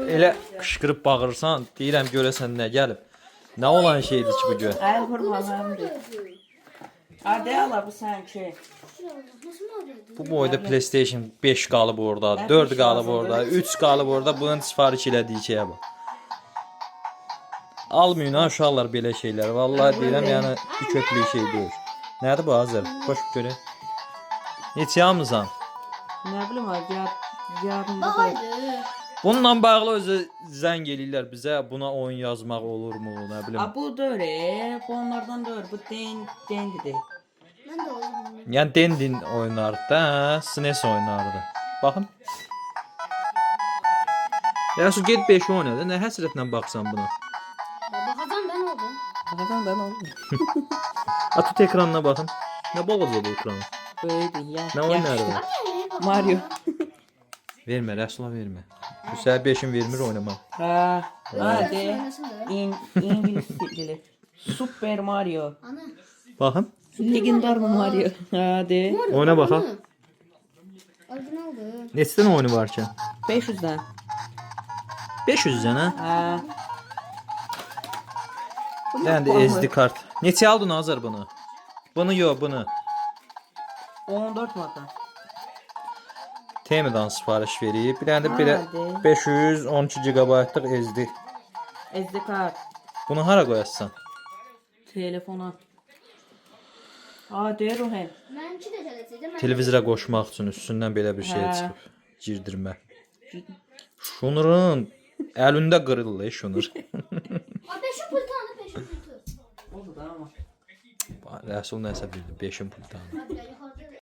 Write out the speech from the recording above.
elə qışqırıb bağırırsan, deyirəm görəsən nə gəlib. Nə olan şeydir ki bu gün? Ay qurbanlarımdır. Hadi ala bu sanki. Bu boyda PlayStation 5 qalıb orada, 4 qalıb orada, 3 qalıb orada. Bunun sifariş elədiyi şeyə bax. Almayın ha uşaqlar belə şeylər. Vallahi deyirəm, yəni bir köklü şey deyil. Nədir bu hazır? Xoş görək. Neçə almısan? Nə bilim yadımda deyil. Bununla bağlı özü zəng eləyirlər bizə. Buna oyun yazmaq olurmu, nə bilim. Bu döre, bu onlardan dör. Bu dendidir. Ben de oldum. Yəni Dendin oynardı da, SNES oynardı. Baxın. Ya şu get 5 oynadı. Nə həsrətlə baxsan buna. Bakacağım ben oldum. Bakalım ben oldum. Atut ekranına baxın. Nə balaca bu ekran. Böyüdü ya. Nə oynardı? Mario. Vermə, Rəsula vermə. Hüseyin 5'in vermir oynamaq. Ha, hadi. Oynasın da. İngiliz dili. Super Mario. Ana. Baxın. Legendar mı Mario? Hadi. Oyna bakalım. Orijinaldı. Neçə dənə oyunu var ki? 500'den. 500 dənə. Ha. Yəni də SD kart. Neçə aldın Azər bunu? Bunu yox, bunu. 14 mata. Temidan sifariş verib. Bir dənə də belə Hadi. 512 GB-lıq SD. SD kart. Bunu hara qoyasan? Telefona. Hadi Ruhen. Benimki de şöylesiydi. Televizora qoşmaq üçün üstündən belə bir şey Hə. çıxıb. Girdirmə. Şunurun əlində qırıldı şunur. Abi şu pultu anı peşin pultu. Oldu da ama. Rəsul nəsə bildi 5'in pultanı. Abi ya yukarı